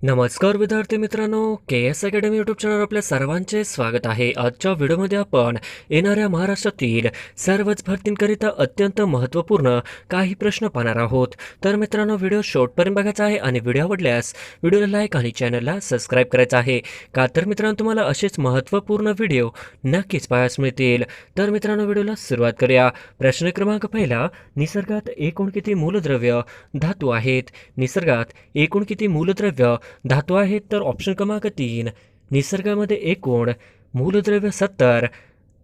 नमस्कार विद्यार्थी मित्रांनो, के एस अकॅडमी यूट्यूब चॅनल आपल्या सर्वांचे स्वागत आहे. आजच्या व्हिडिओमध्ये आपण येणाऱ्या महाराष्ट्रातील सर्वच भरतींकरिता अत्यंत महत्त्वपूर्ण काही प्रश्न पाहणार आहोत. तर मित्रांनो, व्हिडिओ शेवटपर्यंत बघायचा आहे आणि व्हिडिओ आवडल्यास व्हिडिओला लाईक आणि चॅनलला सबस्क्राईब करायचं आहे. का तर मित्रांनो, तुम्हाला असेच महत्त्वपूर्ण व्हिडिओ नक्कीच पाहायला मिळतील. तर मित्रांनो, व्हिडिओला सुरुवात करूया. प्रश्न क्रमांक पहिला, निसर्गात एकूण किती मूलद्रव्य धातू आहेत? निसर्गात एकूण किती मूलद्रव्य धातू आहेत? तर ऑप्शन क्रमांक 3, निसर्गामध्ये एकूण मूलद्रव्य 70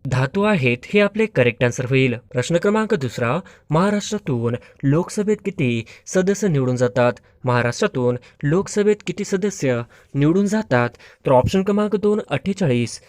धातू आहेत, हे आपले करेक्ट आन्सर होईल. प्रश्न क्रमांक दुसरा, महाराष्ट्रातून लोकसभेत किती सदस्य निवडून जातात? महाराष्ट्रातून लोकसभेत किती सदस्य निवडून जातात? तर ऑप्शन क्रमांक 2, 48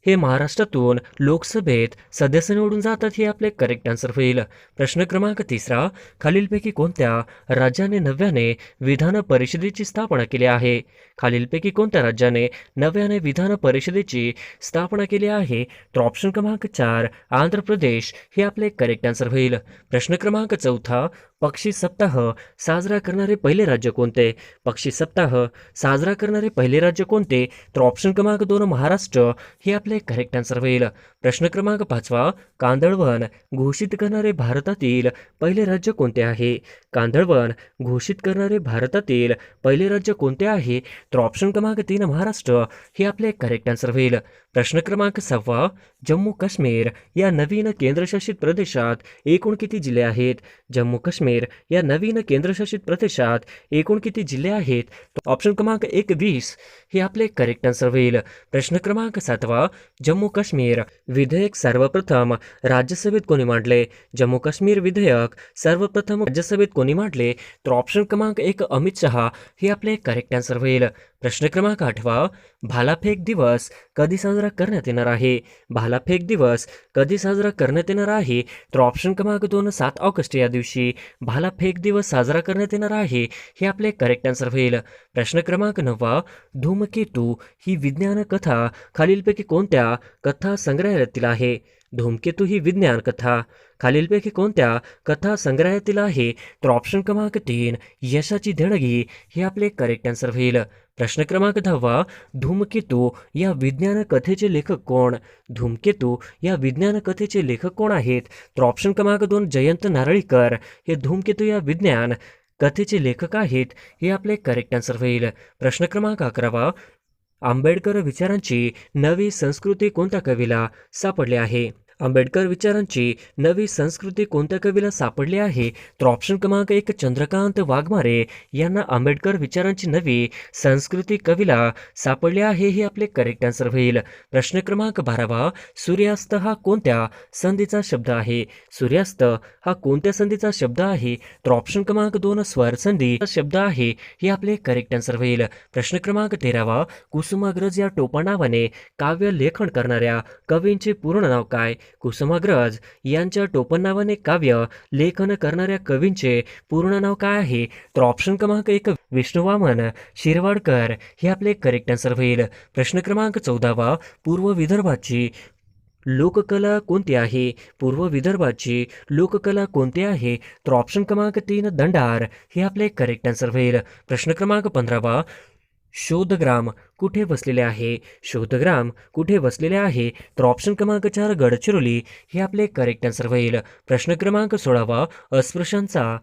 हे महाराष्ट्रातून लोकसभेत सदस्य निवडून जातात, हे आपले करेक्ट आन्सर होईल. प्रश्न क्रमांक तिसरा, खालीलपैकी कोणत्या राज्याने नव्याने विधान परिषदेची स्थापना केली आहे? खालीलपैकी कोणत्या राज्याने नव्याने विधान परिषदेची स्थापना केली आहे? तर ऑप्शन क्रमांक 4, आंध्र प्रदेश हे आपले करेक्ट आन्सर होईल. प्रश्न क्रमांक चौथा, पक्षी सप्ताह साजरा करणारे पहिले राज्य कोणते? पक्षी सप्ताह साजरा करणारे पहिले राज्य कोणते? तर ऑप्शन क्रमांक 2, महाराष्ट्र हे आपले करेक्ट आन्सर होईल. प्रश्न क्रमांक 5, कांदळवन घोषित करणारे भारतातील पहिले राज्य कोणते आहे? कांदळवन घोषित करणारे भारतातील पहिले राज्य कोणते आहे? तर ऑप्शन क्रमांक 3, महाराष्ट्र हे आपले करेक्ट आन्सर होईल. प्रश्न क्रमांक 6, जम्मू काश्मीर या नवीन केंद्रशासित प्रदेशात एकूण किती जिल्हे आहेत? जम्मू काश्मीर या नवीन केंद्रशासित प्रदेशात एकूण किती जिल्हे आहेत? ऑप्शन क्रमांक 1, 20 हे आपले करेक्ट आन्सर होईल. प्रश्न क्रमांक 7, जम्मू काश्मीर विधेयक सर्वप्रथम राज्यसभेत कोणी मांडले? जम्मू काश्मीर विधेयक सर्वप्रथम राज्यसभेत कोणी मांडले? तर ऑप्शन क्रमांक 1, अमित शहा हे आपले करेक्ट आन्सर होईल. प्रश्न क्रमांक 8, भालाफेक दिवस कधी साजरा करण्यात येणार आहे? भालाफेक दिवस कधी साजरा करण्यात येणार आहे? तर ऑप्शन क्रमांक 2, 7 ऑगस्ट या दिवशी भालाफेक दिवस साजरा करण्यात येणार आहे, हे आपले करेक्ट आन्सर होईल. प्रश्न क्रमांक 9, धूमकेतू ही विज्ञान कथा खालीलपैकी कोणत्या कथा संग्रहालयातील आहे? धूमकेतू ही विज्ञान कथा खालीलपैकी कोणत्या कथा संग्रहालयातील आहे? तर ऑप्शन क्रमांक 3, यशाची देणगी हे आपले करेक्ट आन्सर होईल. प्रश्न क्रमांक 10, धूमकेतू या विज्ञान कथेचे लेखक कोण? धूमकेतू या विज्ञान कथेचे लेखक कोण आहेत? तर ऑप्शन क्रमांक 2, जयंत नारळीकर हे धूमकेतू या विज्ञान कथेचे लेखक आहेत, हे आपले करेक्ट आन्सर होईल. प्रश्न क्रमांक 11, आंबेडकर विचारांची नवी संस्कृती कोणत्या कवीला सापडली आहे? आंबेडकर विचारांची नवी संस्कृती कोणत्या कवीला सापडली आहे? तर ऑप्शन क्रमांक 1, चंद्रकांत वाघमारे यांना आंबेडकर विचारांची नवी संस्कृती कवीला सापडली आहे, हे आपले करेक्ट आन्सर होईल. प्रश्न क्रमांक 12, सूर्यास्त हा कोणत्या संधीचा शब्द आहे? सूर्यास्त हा कोणत्या संधीचा शब्द आहे? तर ऑप्शन क्रमांक 2, स्वर संधीचा शब्द आहे, हे आपले करेक्ट आन्सर होईल. प्रश्न क्रमांक 13, कुसुमाग्रज या टोपणावाने काव्य लेखन करणाऱ्या कवींचे पूर्ण नाव काय? कुसुमाग्रज यांच्या टोपणनावाने काव्य लेखन करणाऱ्या कवींचे पूर्ण नाव काय आहे? तर ऑप्शन क्रमांक 1, विष्णुवामन शिरवाडकर हे आपले करेक्ट आन्सर होईल. प्रश्न क्रमांक 14, पूर्व विदर्भाची लोककला कोणती आहे? पूर्व विदर्भाची लोककला कोणती आहे? तर ऑप्शन क्रमांक 3, दंडार हे आपले करेक्ट आन्सर होईल. प्रश्न क्रमांक 15, शोधग्राम कुठे बसलेले आहे? शोधग्राम कुठे बसलेले आहे? तर ऑप्शन क्रमांक 4, गडचिरोली हे आपले करेक्ट आन्सर होईल. प्रश्न क्रमांक 16, अस्पृश्यांचा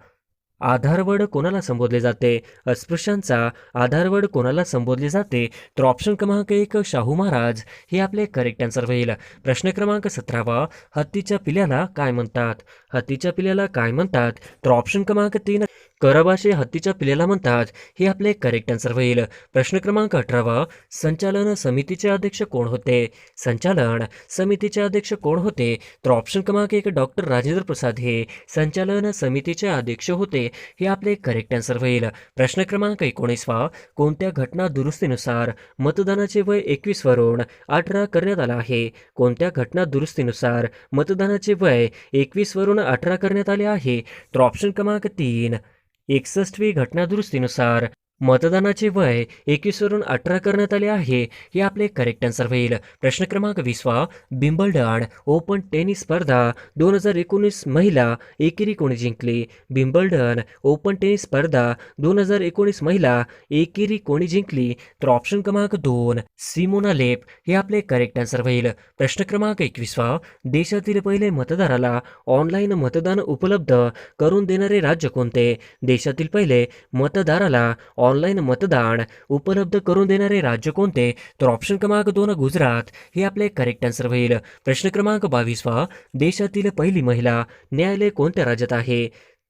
आधारवड कोणाला संबोधले जाते? अस्पृश्यांचा आधारवड कोणाला संबोधले जाते? तर ऑप्शन क्रमांक 1, शाहू महाराज हे आपले करेक्ट आन्सर होईल. प्रश्न क्रमांक 17, हत्तीच्या पिल्याला काय म्हणतात? हत्तीच्या पिल्याला काय म्हणतात? तर ऑप्शन क्रमांक 3, करभाषे हत्तीच्या पिल्याला म्हणतात, हे आपले करेक्ट आन्सर होईल. प्रश्न क्रमांक 18, संचालन समितीचे अध्यक्ष कोण होते? संचालन समितीचे अध्यक्ष कोण होते? तर ऑप्शन क्रमांक 1, डॉक्टर राजेंद्र प्रसाद हे संचालन समितीचे अध्यक्ष होते, हे आपले करेक्ट आन्सर होईल. प्रश्न क्रमांक 19, कोणत्या घटना दुरुस्तीनुसार मतदानाचे वय 21 वरून 18 करण्यात आला आहे? कोणत्या घटना दुरुस्तीनुसार मतदानाचे वय 21 वरून 18 करण्यात आले आहे? तर ऑप्शन क्रमांक 3, 61वी घटना दुरुस्तीनुसार मतदानाचे वय 21 वरून 18 करण्यात आले आहे. हे आपले करेक्ट आन्सर होईल. प्रश्न क्रमांक 20 बिम्बल्डन ओपन टेनिस स्पर्धा 2019 महिला एकेरी कोणी जिंकली? बिम्बल्डन ओपन टेनिस स्पर्धा 2019 महिला एकेरी कोणी जिंकली? तर ऑप्शन क्रमांक 2 सिमोना लेप हे आपले करेक्ट आन्सर होईल. प्रश्न क्रमांक 21 देशातील पहिले मतदाराला ऑनलाईन मतदान उपलब्ध करून देणारे राज्य कोणते? देशातील पहिले मतदाराला ऑनलाईन मतदान उपलब्ध करून देणारे राज्य कोणते? तर ऑप्शन क्रमांक 2 गुजरात हे आपले करेक्ट आन्सर होईल. प्रश्न क्रमांक 22 देशातील पहिली महिला न्यायालय कोणत्या राज्यात आहे?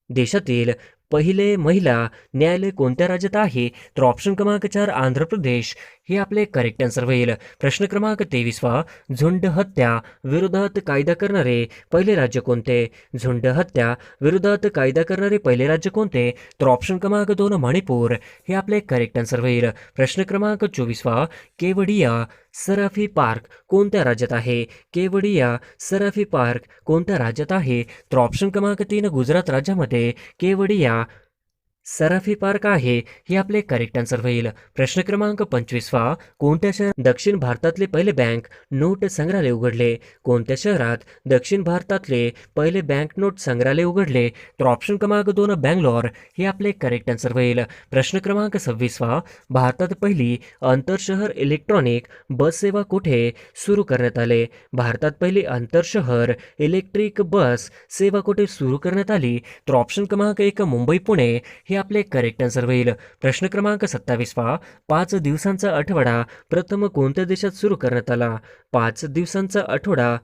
देशातील पहिले महिला न्यायालय कोणत्या राज्यात आहे? तर ऑप्शन क्रमांक 4 आंध्र प्रदेश हे आपले करेक्ट आन्सर होईल. प्रश्न क्रमांक 23 झुंड हत्या विरोधात कायदा करणारे पहिले राज्य कोणते? झुंड हत्या विरोधात कायदा करणारे पहिले राज्य कोणते? तर ऑप्शन क्रमांक 2 मणिपूर हे आपले करेक्ट आन्सर होईल. प्रश्न क्रमांक 24 केवडिया सराफी पार्क कोणत्या राज्यात आहे? केवडिया सराफी पार्क कोणत्या राज्यात आहे? तर ऑप्शन क्रमांक 3 गुजरात राज्यामध्ये केवडिया सराफी पार्क आहे हे आपले करेक्ट आन्सर होईल. प्रश्न क्रमांक 25 कोणत्या शहरात दक्षिण भारतातले पहिले बँक नोट संग्रहालय उघडले? कोणत्या शहरात दक्षिण भारतातले पहिले बँक नोट संग्रहालय उघडले? तर ऑप्शन क्रमांक 2 बँगलोर हे आपले करेक्ट आन्सर होईल. प्रश्न क्रमांक 26 भारतात पहिली आंतरशहर इलेक्ट्रॉनिक बस सेवा कुठे सुरू करण्यात आले? भारतात पहिली आंतरशहर इलेक्ट्रिक बस सेवा कुठे सुरू करण्यात आली? तर ऑप्शन क्रमांक 1 मुंबई पुणे हे आपले करेक्ट आन्सर होईल. प्रश्न क्रमांक 27 5 दिवसांचा आठवडा प्रथम कोणत्या देशात सुरू करण्यात आला? 5 दिवसांचा आठवडा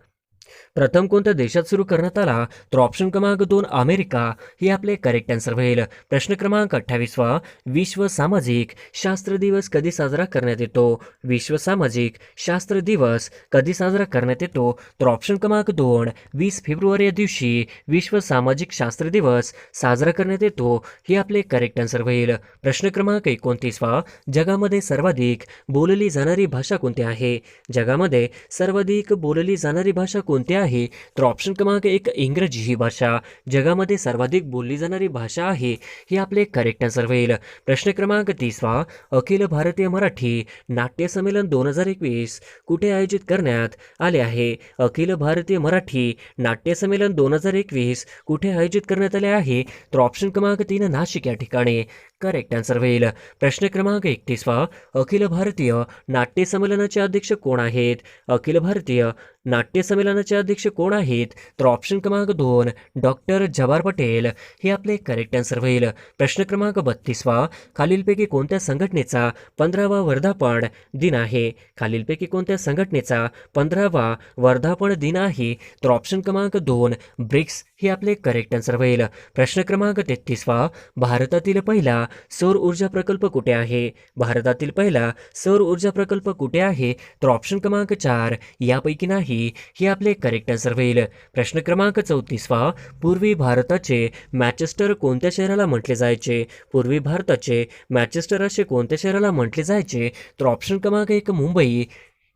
प्रथम कोणत्या देशात सुरू करण्यात आला? तर ऑप्शन क्रमांक 2 अमेरिका हे आपले करेक्ट आन्सर होईल. प्रश्न क्रमांक 28 विश्व सामाजिक शास्त्र दिवस कधी साजरा करण्यात येतो? विश्व सामाजिक शास्त्र दिवस कधी साजरा करण्यात येतो? तर ऑप्शन क्रमांक 2 20 फेब्रुवारी या दिवशी विश्व सामाजिक शास्त्र दिवस साजरा करण्यात येतो हे आपले करेक्ट आन्सर होईल. प्रश्न क्रमांक 29 जगामध्ये सर्वाधिक बोलली जाणारी भाषा कोणती आहे? जगामध्ये सर्वाधिक बोलली जाणारी भाषा कोणती आहे? तर ऑप्शन क्रमांक 1 इंग्रजी ही भाषा जगामध्ये सर्वाधिक बोलली जाणारी भाषा आहे हे आपले करेक्ट आन्सर होईल. प्रश्न क्रमांक 30 अखिल भारतीय मराठी नाट्य संमेलन 2021 कुठे आयोजित करण्यात आले आहे? अखिल भारतीय मराठी नाट्य संमेलन 2021 कुठे आयोजित करण्यात आले आहे? तर ऑप्शन क्रमांक 3 नाशिक या ठिकाणी करेक्ट आन्सर होईल. प्रश्न क्रमांक 31 अखिल भारतीय नाट्य संमेलनाचे अध्यक्ष कोण आहेत? अखिल भारतीय नाट्य संमेलनाचे अध्यक्ष कोण आहेत? तर ऑप्शन क्रमांक 2 डॉक्टर जवाहर पटेल हे आपले करेक्ट आन्सर होईल. प्रश्न क्रमांक 32 खालीलपैकी कोणत्या संघटनेचा 15वा वर्धापन दिन आहे? खालीलपैकी कोणत्या संघटनेचा 15वा वर्धापन दिन आहे? तर ऑप्शन क्रमांक 2 ब्रिक्स हे आपले करेक्ट आन्सर होईल. प्रश्न क्रमांक 33 भारतातील पहिला सौर ऊर्जा प्रकल्प कुठे आहे? भारतातील पहिला सौर ऊर्जा प्रकल्प कुठे आहे? तर ऑप्शन क्रमांक 4 यापैकी नाही हे आपले करेक्ट आन्सर होईल. प्रश्न क्रमांक 34 पूर्वी भारताचे मॅचेस्टर कोणत्या शहराला म्हटले जायचे? पूर्वी भारताचे मॅचेस्टर असे कोणत्या शहराला म्हटले जायचे? तर ऑप्शन क्रमांक 1 मुंबई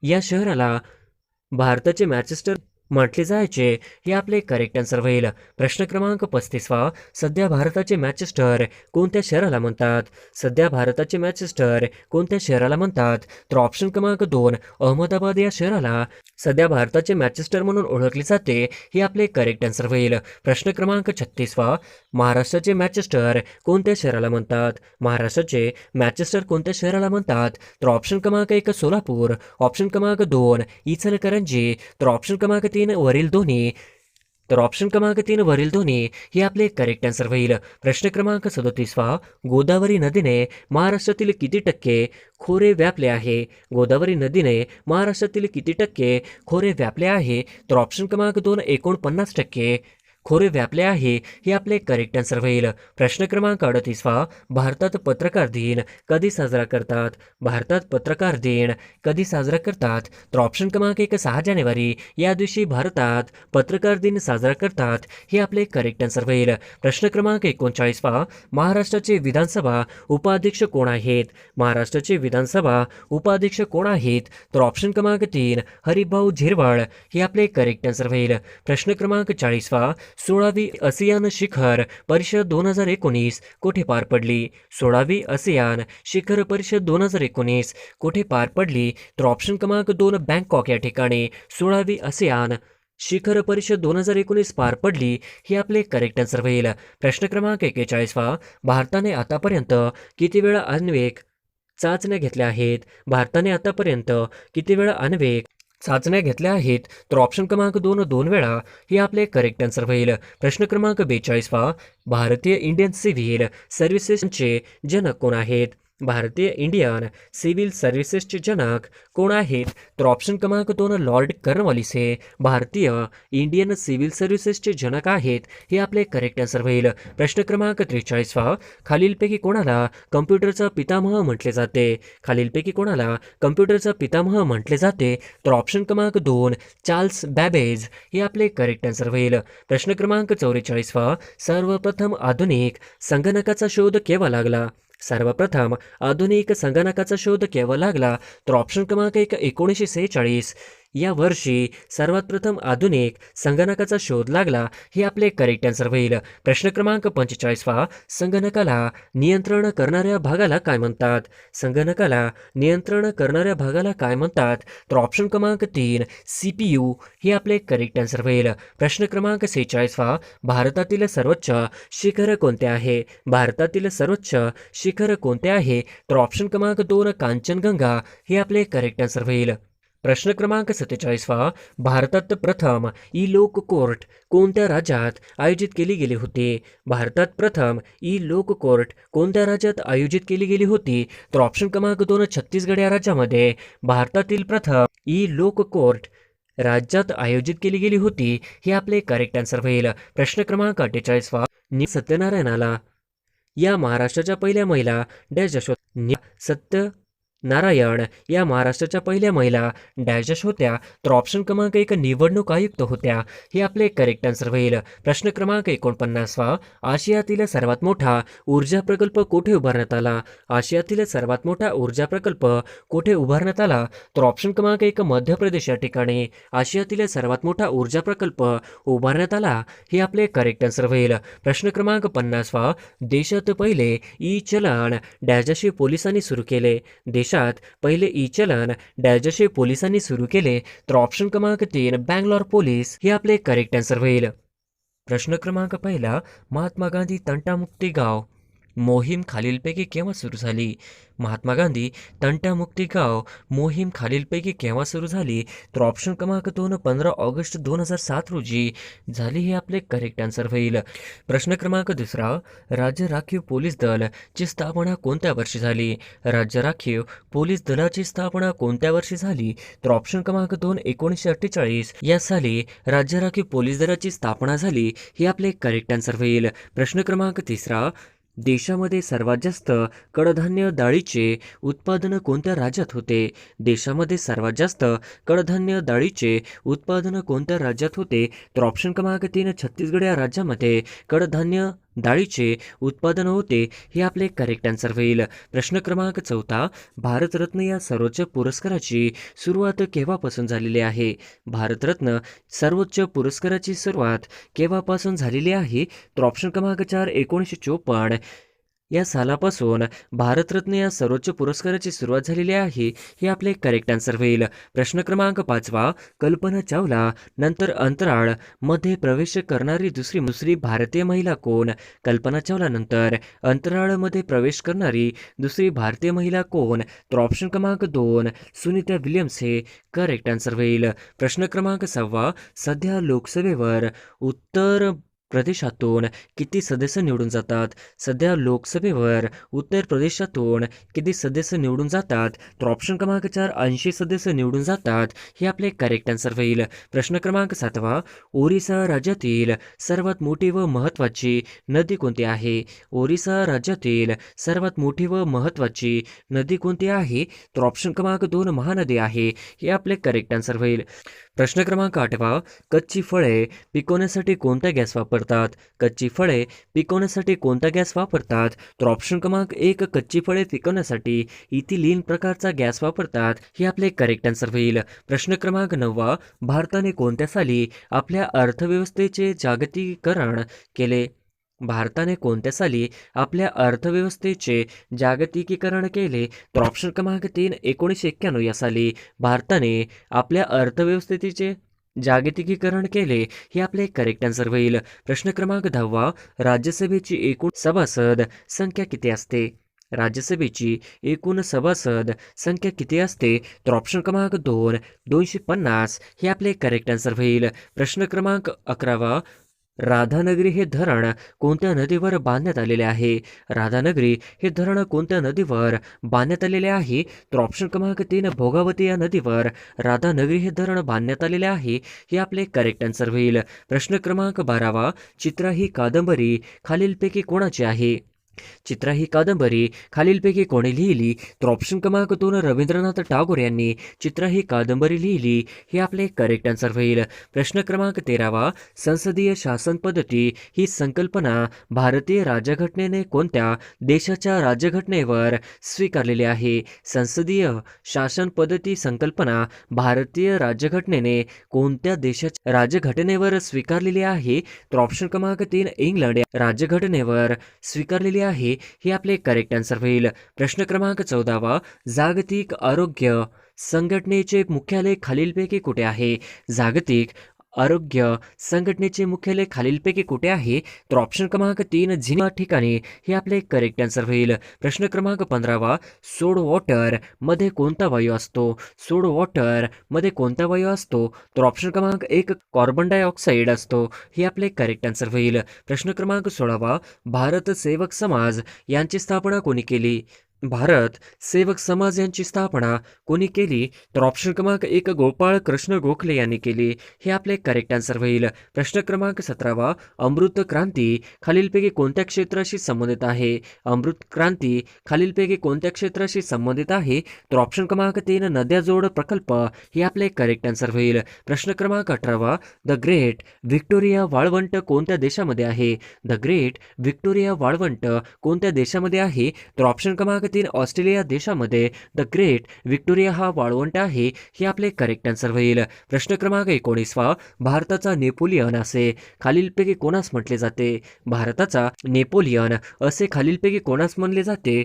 या शहराला भारताचे मॅचेस्टर म्हटले जायचे हे आपले करेक्ट आन्सर होईल. प्रश्न क्रमांक 35 सध्या भारताचे मॅचेस्टर कोणत्या शहराला म्हणतात? सध्या भारताचे मॅचेस्टर कोणत्या शहराला म्हणतात? तर ऑप्शन क्रमांक 2 अहमदाबाद या शहराला सध्या भारताचे मॅचेस्टर म्हणून ओळखले जाते हे आपले करेक्ट आन्सर होईल. प्रश्न क्रमांक 36 महाराष्ट्राचे मॅचेस्टर कोणत्या शहराला म्हणतात? महाराष्ट्राचे मॅचेस्टर कोणत्या शहराला म्हणतात? तर ऑप्शन क्रमांक 1 सोलापूर, ऑप्शन क्रमांक 2 इचलकरंजी, तर ऑप्शन क्रमांक 3 वरील दोन्ही. तर ऑप्शन क्रमांक 3 वरील दोन्ही हे आपले करेक्ट आन्सर होईल. प्रश्न क्रमांक 37 गोदावरी नदीने महाराष्ट्रातील किती टक्के खोरे व्यापले आहे? गोदावरी नदीने महाराष्ट्रातील किती टक्के खोरे व्यापले आहे? तर ऑप्शन क्रमांक 2 49% खोरे व्यापले आहे हे आपले करेक्ट आन्सर होईल. प्रश्न क्रमांक 38 भारतात पत्रकार दिन कधी साजरा करतात? भारतात पत्रकार दिन कधी साजरा करतात? तर ऑप्शन क्रमांक 1 6 जानेवारी या दिवशी भारतात पत्रकार दिन साजरा करतात हे आपले करेक्ट आन्सर होईल. प्रश्न क्रमांक 39 महाराष्ट्राचे विधानसभा उपाध्यक्ष कोण आहेत? महाराष्ट्राचे विधानसभा उपाध्यक्ष कोण आहेत? तर ऑप्शन क्रमांक 3 हरिभाऊ झिरवळ हे आपले करेक्ट आन्सर होईल. प्रश्न क्रमांक 40 16वी आसियान शिखर परिषद 2019 कुठे पार पडली? 16वी आसियान शिखर परिषद 2019 कुठे पार पडली? तर ऑप्शन क्रमांक 2 बँकॉक या ठिकाणी 16वी आसियान शिखर परिषद 2019 पार पडली, हे आपले करेक्ट आन्सर होईल. प्रश्न क्रमांक 41 भारताने आतापर्यंत किती वेळा आण्विक चाचण्या घेतल्या आहेत? भारताने आतापर्यंत किती वेळा आण्विक चाचण्या घेतल्या आहेत? तर ऑप्शन क्रमांक 2 2 वेळा, हे आपले करेक्ट आन्सर होईल. प्रश्न क्रमांक 42 भारतीय इंडियन सिव्हिल सर्व्हिसेसचे जनक कोण आहेत? भारतीय इंडियन सिव्हिल सर्व्हिसेसचे जनक कोण आहेत? तर ऑप्शन क्रमांक 2 लॉर्ड कॉर्नवॉलिस हे भारतीय इंडियन सिव्हिल सर्व्हिसेसचे जनक आहेत, हे आपले करेक्ट आन्सर होईल. प्रश्न क्रमांक 43 खालीलपैकी कोणाला कम्प्युटरचा पितामह म्हटले जाते? खालीलपैकी कोणाला कम्प्युटरचा पितामह म्हटले जाते? तर ऑप्शन क्रमांक 2 चार्ल्स बॅबेज, हे आपले करेक्ट आन्सर होईल. प्रश्न क्रमांक 44 सर्वप्रथम आधुनिक संगणकाचा शोध केव्हा लागला? सर्वप्रथम आधुनिक संगणकाचा शोध केव्हा लागला? तर ऑप्शन क्रमांक 1 1946 या वर्षी सर्वात प्रथम आधुनिक संगणकाचा शोध लागला, हे आपले करेक्ट आन्सर होईल. प्रश्न क्रमांक 45 संगणकाला नियंत्रण करणाऱ्या भागाला काय म्हणतात? संगणकाला नियंत्रण करणाऱ्या भागाला काय म्हणतात? तर ऑप्शन क्रमांक 3 CPU, हे आपले करेक्ट आन्सर होईल. प्रश्न क्रमांक 46 भारतातील सर्वोच्च शिखर कोणते आहे? भारतातील सर्वोच्च शिखर कोणते आहे? तर ऑप्शन क्रमांक 2 कांचनगंगा, हे आपले करेक्ट आन्सर होईल. प्रश्न क्रमांक 47 भारतात प्रथम ई लोक कोर्ट कोणत्या राज्यात आयोजित केली गेली होती? भारतात प्रथम ई लोक कोर्ट कोणत्या राज्यात आयोजित केली गेली होती? तर ऑप्शन क्रमांक 2 छत्तीसगड या राज्यामध्ये भारतातील प्रथम ई लोक कोर्ट राज्यात आयोजित केली गेली होती, हे आपले करेक्ट आन्सर होईल. प्रश्न क्रमांक 48 सत्यनारायणाला या महाराष्ट्राच्या पहिल्या महिला डॅश सत्यनारायण या महाराष्ट्राच्या पहिल्या महिला डॅश होत्या? तर ऑप्शन क्रमांक 1 निवडणूक आयुक्त होत्या, हे आपले करेक्ट आन्सर होईल. प्रश्न क्रमांक 49 आशियातील सर्वात मोठा ऊर्जा प्रकल्प कोठे उभारण्यात आला? आशियातील सर्वात मोठा ऊर्जा प्रकल्प कोठे उभारण्यात आला? तर ऑप्शन क्रमांक 1 मध्य प्रदेश या ठिकाणी आशियातील सर्वात मोठा ऊर्जा प्रकल्प उभारण्यात आला, हे आपले करेक्ट आन्सर होईल. प्रश्न क्रमांक 50 देशात पहिले ई चलन डॅशशी पोलिसांनी सुरू केले? देशात पहिले ई चलन डॅशशी पोलिसांनी सुरू केले? तर ऑप्शन क्रमांक 3 बँगलोर पोलीस, हे आपले करेक्ट आन्सर होईल. प्रश्न क्रमांक 1 महात्मा गांधी तंटामुक्ती गाव मोहीम खालीलपैकी केव्हा सुरू झाली? महात्मा गांधी तंटामुक्ती गाव मोहीम खालीलपैकी केव्हा सुरू झाली? तर ऑप्शन क्रमांक 2 15 ऑगस्ट 2007 रोजी झाली, हे आपले करेक्ट आन्सर होईल. प्रश्न क्रमांक 2 राज्य राखीव पोलीस दल ची स्थापना कोणत्या वर्षी झाली? राज्य राखीव पोलीस दलाची स्थापना कोणत्या वर्षी झाली? तर ऑप्शन क्रमांक 2 1948 या साली राज्य राखीव पोलीस दलाची स्थापना झाली, हे आपले करेक्ट आन्सर होईल. प्रश्न क्रमांक 3 देशामध्ये सर्वात जास्त कडधान्य डाळीचे उत्पादन कोणत्या राज्यात होते? देशामध्ये सर्वात जास्त कडधान्य डाळीचे उत्पादन कोणत्या राज्यात होते? तर ऑप्शन क्रमांक 3 छत्तीसगड या राज्यामध्ये कडधान्य डाळीचे उत्पादन होते, हे आपले करेक्ट आन्सर होईल. प्रश्न क्रमांक 4 भारतरत्न या सर्वोच्च पुरस्काराची सुरुवात केव्हापासून झालेली आहे? भारतरत्न सर्वोच्च पुरस्काराची सुरुवात केव्हापासून झालेली आहे? तर ऑप्शन क्रमांक 4 1954 या सालापासून भारतरत्न या सर्वोच्च पुरस्काराची सुरुवात झालेली आहे, हे आपले करेक्ट आन्सर होईल. प्रश्न क्रमांक 5 कल्पना चावला नंतर अंतराळ मध्ये प्रवेश करणारी दुसरी भारतीय महिला कोण? कल्पना चावला नंतर अंतराळमध्ये प्रवेश करणारी दुसरी भारतीय महिला कोण? तर ऑप्शन क्रमांक 2 सुनीता विल्यम्स, हे करेक्ट आन्सर होईल. प्रश्न क्रमांक 6 सध्या लोकसभेवर उत्तर प्रदेशातून किती सदस्य निवडून जातात? सध्या लोकसभेवर उत्तर प्रदेशातून किती सदस्य निवडून जातात? तर ऑप्शन क्रमांक 4 80 सदस्य निवडून जातात, हे आपले करेक्ट आन्सर होईल. प्रश्न क्रमांक 7 ओरिसा राज्यातील सर्वात मोठी व महत्त्वाची नदी कोणती आहे? ओरिसा राज्यातील सर्वात मोठी व महत्त्वाची नदी कोणती आहे? तर ऑप्शन क्रमांक 2 महानदी आहे, हे आपले करेक्ट आन्सर होईल. प्रश्न क्रमांक 8वा, कच्ची फळे पिकवण्यासाठी कोणता गॅस वापरतात? कच्ची फळे पिकवण्यासाठी कोणता गॅस वापरतात? तर ऑप्शन क्रमांक 1, कच्ची फळे पिकवण्यासाठी इथिलीन प्रकारचा गॅस वापरतात. हे आपले करेक्ट आन्सर होईल. प्रश्न क्रमांक 9वा, भारताने कोणत्या साली आपल्या अर्थव्यवस्थेचे जागतिकीकरण केले? भारताने कोणत्या साली आपल्या अर्थव्यवस्थेचे जागतिकीकरण केले? तर ऑप्शन क्रमांक 3, 1991 या साली भारताने आपल्या अर्थव्यवस्थेचे जागतिकीकरण केले. हे आपले करेक्ट आन्सर होईल. प्रश्न क्रमांक 10वा, राज्यसभेची एकूण सभासद संख्या किती असते? राज्यसभेची एकूण सभासद संख्या किती असते? तर ऑप्शन क्रमांक 2, 250 हे आपले करेक्ट आन्सर होईल. प्रश्न क्रमांक 11वा, राधानगरी हे धरण कोणत्या नदीवर बांधण्यात आलेले आहे? राधानगरी हे धरण कोणत्या नदीवर बांधण्यात आलेले आहे? तर ऑप्शन क्रमांक 3, भोगावती या नदीवर राधानगरी हे धरण बांधण्यात आलेले आहे. हे आपले करेक्ट आन्सर होईल. प्रश्न क्रमांक 12वा, चित्रा ही कादंबरी खालीलपैकी कोणाची आहे? चित्रा ही कादंबरी खालीलपैकी कोणी लिहिली? तर ऑप्शन क्रमांक 2, रवींद्रनाथ टागोर यांनी चित्रा ही कादंबरी लिहिली. हे आपले करेक्ट आन्सर होईल. प्रश्न क्रमांक 13वा, संसदीय शासन पद्धती ही संकल्पना भारतीय राज्यघटनेने कोणत्या देशाच्या राज्यघटनेवर स्वीकारलेली आहे? संसदीय शासन पद्धती संकल्पना भारतीय राज्यघटनेने कोणत्या देशाच्या राज्यघटनेवर स्वीकारलेली आहे? तर ऑप्शन क्रमांक 3, इंग्लंड या राज्यघटनेवर स्वीकारलेली आहे. हे आपले करेक्ट आन्सर होईल. प्रश्न क्रमांक 14वा, जागतिक आरोग्य संघटनेचे मुख्यालय खालीलपैकी कुठे आहे? जागतिक आरोग्य संघटनेचे मुख्यालय खालीलपैकी कुठे आहे? तर ऑप्शन क्रमांक 3, जिनिव्हा ठिकाणी. हे आपले करेक्ट आन्सर होईल. प्रश्न क्रमांक 15वा, सोड वॉटर मध्ये कोणता वायू असतो? सोड वॉटर मध्ये कोणता वायू असतो? तर ऑप्शन क्रमांक 1, कार्बन डायऑक्साईड असतो. हे आपले करेक्ट आन्सर होईल. प्रश्न क्रमांक 16वा, भारत सेवक समाज यांची स्थापना कोणी केली? भारत सेवक समाज यांची स्थापना कोणी केली? तर ऑप्शन क्रमांक 1, गोपाळ कृष्ण गोखले यांनी केली. हे आपले करेक्ट आन्सर होईल. प्रश्न क्रमांक 17वा, अमृत क्रांती खालीलपैकी कोणत्या क्षेत्राशी संबंधित आहे? अमृत क्रांती खालीलपैकी कोणत्या क्षेत्राशी संबंधित आहे? तर ऑप्शन क्रमांक 3, नद्या जोड प्रकल्प. हे आपले करेक्ट आन्सर होईल. प्रश्न क्रमांक 18वा, द ग्रेट व्हिक्टोरिया वाळवंट कोणत्या देशामध्ये आहे? द ग्रेट व्हिक्टोरिया वाळवंट कोणत्या देशामध्ये आहे? तर ऑप्शन क्रमांक 3, ऑस्ट्रेलिया देशामध्ये द ग्रेट व्हिक्टोरिया हा वाळवंट आहे. हे आपले करेक्ट आन्सर होईल. प्रश्न क्रमांक 19वा, भारताचा नेपोलियन असे खालीलपैकी कोणास म्हटले जाते? भारताचा नेपोलियन असे खालीलपैकी कोणास म्हणले जाते?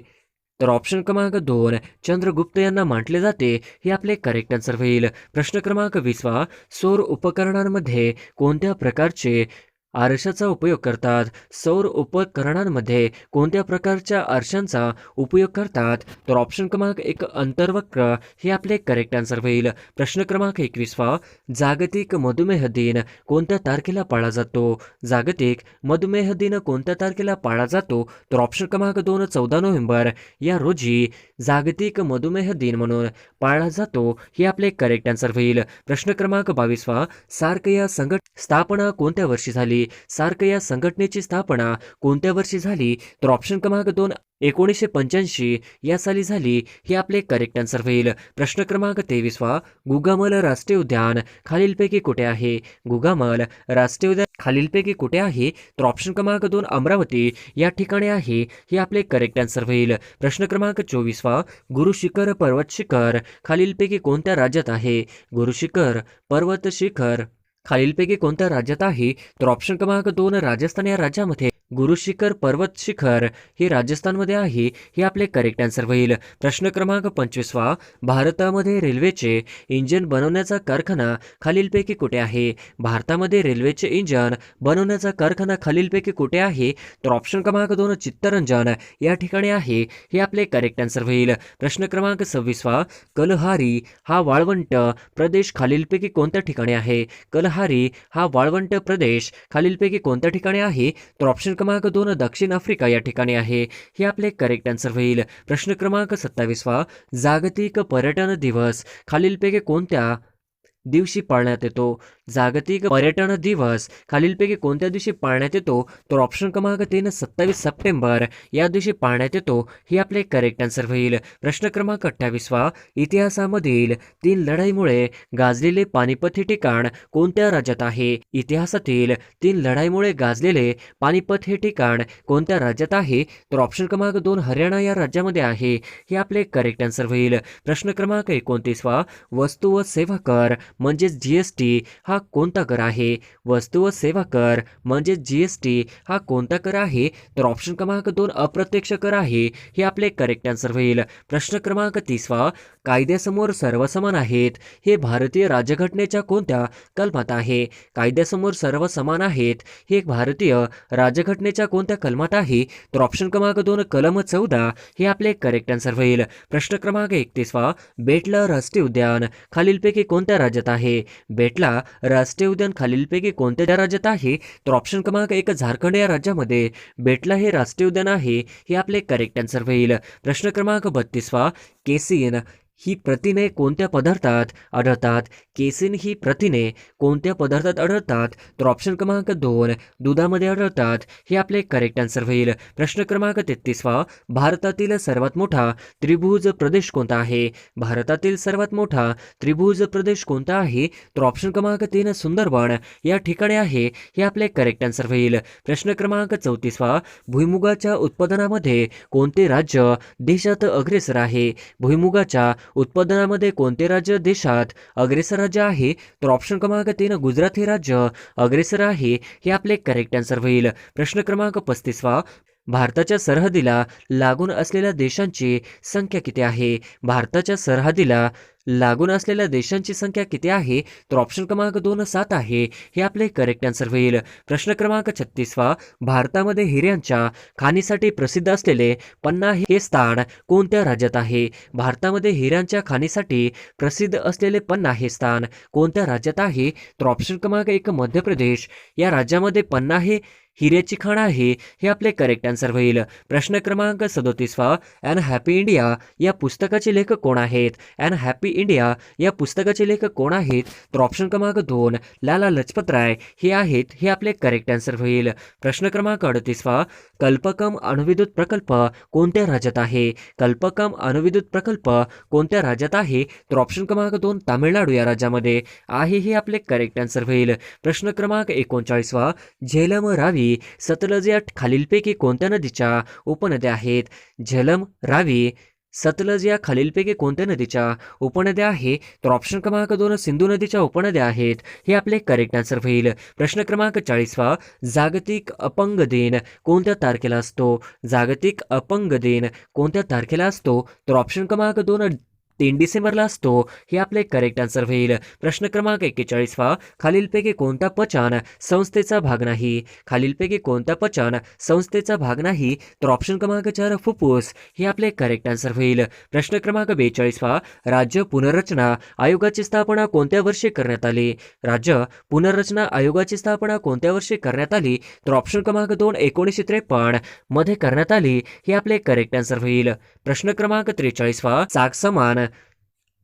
तर ऑप्शन क्रमांक 2, चंद्रगुप्त यांना म्हटले जाते. हे आपले करेक्ट आन्सर होईल. प्रश्न क्रमांक 20वा, सौर उपकरणांमध्ये कोणत्या प्रकारचे आरशाचा उपयोग करतात? सौर उपकरणांमध्ये कोणत्या प्रकारच्या आरशांचा उपयोग करतात? तर ऑप्शन क्रमांक 1, अंतर्वक्र. हे आपले करेक्ट आन्सर होईल. प्रश्न क्रमांक 21वा, जागतिक मधुमेह दिन कोणत्या तारखेला पाळला जातो? जागतिक मधुमेह दिन कोणत्या तारखेला पाळला जातो? तर ऑप्शन क्रमांक 2, 14 नोव्हेंबर या रोजी जागतिक मधुमेह दिन म्हणून पाळला जातो. हे आपले करेक्ट आन्सर होईल. प्रश्न क्रमांक 22वा, सार्क या स्थापना कोणत्या वर्षी झाली? सार्क या संघटनेची स्थापना कोणत्या वर्षी झाली? तर ऑप्शन क्रमांक 2, 1985 या साली झाली. हे आपले करेक्ट आन्सर होईल. प्रश्न क्रमांक 23वा, गुगामल राष्ट्रीय उद्यान खालीलपैकी कुठे आहे? गुगामल राष्ट्रीय उद्यान खालीलपैकी कुठे आहे? तर ऑप्शन क्रमांक 2, अमरावती या ठिकाणी आहे. हे आपले करेक्ट आन्सर होईल. प्रश्न क्रमांक 24वा, गुरु शिखर पर्वत शिखर खालीलपैकी कोणत्या राज्यात आहे? गुरु शिखर पर्वत शिखर खालीलपैकी कोणत्या राज्यात आहे? तर ऑप्शन क्रमांक 2, राजस्थान या राज्यामध्ये गुरु शिखर पर्वत शिखर हे राजस्थानमध्ये आहे. हे आपले करेक्ट आन्सर होईल. प्रश्न क्रमांक 25वा, भारतामध्ये रेल्वेचे इंजिन बनवण्याचा कारखाना खालीलपैकी कुठे आहे? भारतामध्ये रेल्वेचे इंजिन बनवण्याचा कारखाना खालीलपैकी कुठे आहे? तर ऑप्शन क्रमांक 2, चित्तरंजन या ठिकाणी आहे. हे आपले करेक्ट आन्सर होईल. प्रश्न क्रमांक 26वा, कलहारी हा वाळवंट प्रदेश खालीलपैकी कोणत्या ठिकाणी आहे? कलहारी हा वाळवंट प्रदेश खालीलपैकी कोणत्या ठिकाणी आहे? तर ऑप्शन क्रमांक 2, दक्षिण आफ्रिका या ठिकाणी आहे. हे आपले करेक्ट आन्सर होईल. प्रश्न क्रमांक 27वा, जागतिक पर्यटन दिवस खालीलपैकी कोणत्या दिवशी पाळण्यात येतो? जागतिक पर्यटन दिवस खालीलपैकी कोणत्या दिवशी पाळण्यात येतो? तर ऑप्शन क्रमांक 3 27 सप्टेंबर या दिवशी पाळण्यात येतो. ही आपले करेक्ट आन्सर होईल. प्रश्न क्रमांक 28 इतिहासामधील 3 लढाईमुळे गाजलेले पानिपत हे ठिकाण कोणत्या राज्यात आहे? इतिहासातील 3 लढाईमुळे गाजलेले पानिपत हे ठिकाण कोणत्या राज्यात आहे? तर ऑप्शन क्रमांक 2 हरियाणा या राज्यामध्ये आहे. हे आपले करेक्ट आन्सर होईल. प्रश्न क्रमांक 29 वस्तू व सेवा कर म्हणजेच जीएसटी हा कोणता कर आहे? वस्तू व सेवा कर म्हणजेच जीएसटी हा कोणता कर आहे? तर ऑप्शन क्रमांक 2 अप्रत्यक्ष कर आहे. हे आपले करेक्ट आन्सर होईल. प्रश्न क्रमांक 30 कायद्यासमोर सर्व समान आहेत हे भारतीय राज्यघटनेच्या कोणत्या कलमात आहे? कायद्यासमोर सर्व समान आहेत हे भारतीय राज्यघटनेच्या कोणत्या कलमात आहे? तर ऑप्शन क्रमांक 2 कलम 14 हे आपले करेक्ट आन्सर होईल. प्रश्न क्रमांक 31 बेटला राष्ट्रीय उद्यान खालीलपैकी कोणत्या राज्यात आहे? बेटला राष्ट्रीय उद्यान खालीलपैकी कोणत्या राज्यात आहे? तर ऑप्शन क्रमांक 1 झारखंड या राज्यामध्ये बेटला हे राष्ट्रीय उद्यान आहे. हे आपले करेक्ट आन्सर होईल. प्रश्न क्रमांक 32 केसिन ही प्रथिने कोणत्या पदार्थात आढळतात? केसिन ही प्रथिने कोणत्या पदार्थात आढळतात? तर ऑप्शन क्रमांक 2 दुधामध्ये आढळतात. हे आपले करेक्ट आन्सर होईल. प्रश्न क्रमांक 33 भारतातील सर्वात मोठा त्रिभुज प्रदेश कोणता आहे? भारतातील सर्वात मोठा त्रिभुज प्रदेश कोणता आहे? तर ऑप्शन क्रमांक 3 सुंदरबन या ठिकाणी आहे. हे आपले करेक्ट आन्सर होईल. प्रश्न क्रमांक 34 भुईमुगाच्या उत्पादनामध्ये कोणते राज्य देशात अग्रेसर आहे? भुईमुगाच्या उत्पादनामध्ये कोणते राज्य देशात अग्रेसर राज्य आहे? तर ऑप्शन क्रमांक 3 गुजरात हे राज्य अग्रेसर आहे. हे आपले करेक्ट आन्सर होईल. प्रश्न क्रमांक 35 भारताच्या सरहद्दीला लागून असलेल्या देशांची संख्या किती आहे? भारताच्या सरहद्दीला लागून असलेल्या देशांची संख्या किती आहे? तर ऑप्शन क्रमांक 2 7 आहे. हे आपले करेक्ट आन्सर होईल. प्रश्न क्रमांक 36 भारतामध्ये हिऱ्यांच्या खाणीसाठी प्रसिद्ध असलेले पन्ना हे स्थान कोणत्या राज्यात आहे? भारतामध्ये हिऱ्यांच्या खाणीसाठी प्रसिद्ध असलेले पन्ना हे स्थान कोणत्या राज्यात आहे? तर ऑप्शन क्रमांक 1 मध्य प्रदेश या राज्यामध्ये पन्ना हे हिऱ्याची खाण आहे. हे आपले करेक्ट आन्सर होईल. प्रश्न क्रमांक 37 अँड हॅपी इंडिया या पुस्तकाचे लेखक कोण आहेत? अँड हॅपी इंडिया या पुस्तकाचे लेखक कोण आहेत? तर ऑप्शन क्रमांक 2 लाला लजपत राय हे आहेत. हे आपले करेक्ट आन्सर होईल. प्रश्न क्रमांक 38 कल्पकम अणुविद्युत प्रकल्प कोणत्या राज्यात आहे? कल्पकम अणुविद्युत प्रकल्प कोणत्या राज्यात आहे? तर ऑप्शन क्रमांक 2 तामिळनाडू या राज्यामध्ये आहे. हे आपले करेक्ट आन्सर होईल. प्रश्न क्रमांक 39 झेलम रावी सतलज या खालीलपैकी कोणत्या नदीच्या उपनद्या आहेत? झेलम रावी सतलज या खालीलपैकी कोणत्या नदीच्या उपनद्या आहे? तर ऑप्शन क्रमांक 2 सिंधू नदीच्या उपनद्या आहेत. हे आपले करेक्ट आन्सर होईल. प्रश्न क्रमांक 40 जागतिक अपंग दिन कोणत्या तारखेला असतो? जागतिक अपंग दिन कोणत्या तारखेला असतो? तर ऑप्शन क्रमांक 2 3 डिसेंबरला असतो. हे आपले करेक्ट आन्सर होईल. प्रश्न क्रमांक 41 खालीलपैकी कोणता पचन संस्थेचा भाग नाही? खालीलपैकी कोणता पचन संस्थेचा भाग नाही? तर ऑप्शन क्रमांक 4 फुफ्फुस हे आपले करेक्ट आन्सर होईल. प्रश्न क्रमांक 42 राज्य पुनर्रचना आयोगाची स्थापना कोणत्या वर्षी करण्यात आली? राज्य पुनर्रचना आयोगाची स्थापना कोणत्या वर्षी करण्यात आली? तर ऑप्शन क्रमांक 2 1953 मध्ये करण्यात आली. हे आपले करेक्ट आन्सर होईल. प्रश्न क्रमांक 43 चाकसमान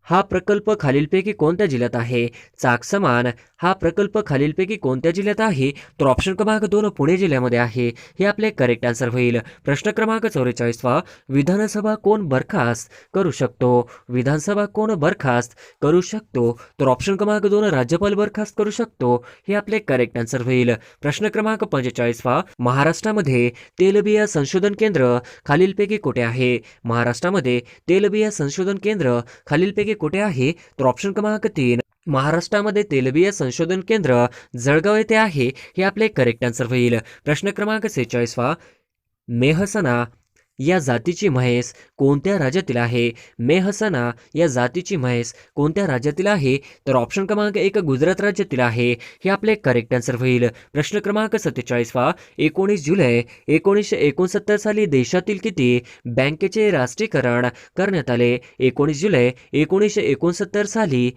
हा प्रकल्प खालीलपैकी कोणत्या जिल्ह्यात आहे? चाकसमान हा प्रकल्प खालीलपैकी कोणत्या जिल्ह्यात आहे? तर ऑप्शन क्रमांक 2 पुणे जिल्ह्यामध्ये आहे. हे आपले करेक्ट आन्सर होईल. प्रश्न क्रमांक 44 विधानसभा कोण बरखास्त करू शकतो? विधानसभा कोण बरखास्त करू शकतो? तर ऑप्शन क्रमांक 2 राज्यपाल बरखास्त करू शकतो. हे आपले करेक्ट आन्सर होईल. प्रश्न क्रमांक 45 महाराष्ट्रामध्ये तेलबिया संशोधन केंद्र खालीलपैकी कुठे आहे? महाराष्ट्रामध्ये तेलबिया संशोधन केंद्र खालीलपैकी कुठे आहे? तर ऑप्शन क्रमांक 3 महाराष्ट्रामध्ये तेलबिया संशोधन केंद्र जळगाव येथे आहे. हे आपले करेक्ट आन्सर होईल. प्रश्न क्रमांक 46 मेहसना या जातीची म्हैस कोणत्या राज्यातील आहे? मेहसना या जातीची म्हैस कोणत्या राज्यातील आहे? तर ऑप्शन क्रमांक 1 गुजरात राज्यातील आहे. हे आपले करेक्ट आन्सर होईल. प्रश्न क्रमांक 47 19 जुलै 1969 साली देशातील किती बँकेचे राष्ट्रीयकरण करण्यात आले? 19 जुलै 1969 साली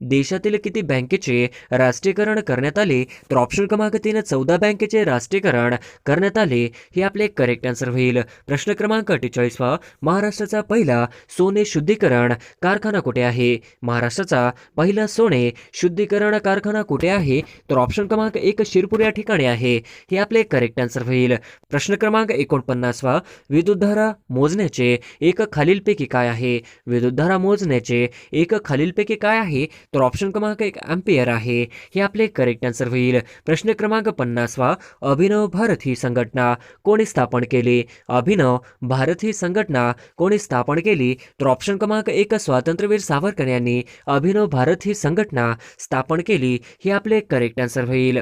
देशातील किती बँकेचे राष्ट्रीयकरण करण्यात आले? तर ऑप्शन क्रमांक 3 14 बँकेचे राष्ट्रीयकरण करण्यात आले. हे आपले करेक्ट आन्सर होईल. प्रश्न क्रमांक 48 महाराष्ट्राचा पहिला सोने शुद्धीकरण कारखाना कुठे आहे? महाराष्ट्राचा पहिला सोने शुद्धीकरण कारखाना कुठे आहे? तर ऑप्शन क्रमांक 1 शिरपूर या ठिकाणी आहे. हे आपले करेक्ट आन्सर होईल. प्रश्न क्रमांक 49 विद्युतधारा मोजण्याचे एक खालीलपैकी काय आहे? विद्युतधारा मोजण्याचे एक खालीलपैकी काय आहे? तर ऑप्शन क्रमांक 1 अँपियर आहे. हे आपले करेक्ट आन्सर होईल. प्रश्न क्रमांक 50 अभिनव भारत ही संघटना कोणी स्थापन केली? अभिनव भारत ही संघटना कोणी स्थापन केली? तर ऑप्शन क्रमांक 1 स्वातंत्र्यवीर सावरकर यांनी अभिनव भारत ही संघटना स्थापन केली. हे आपले करेक्ट आन्सर होईल.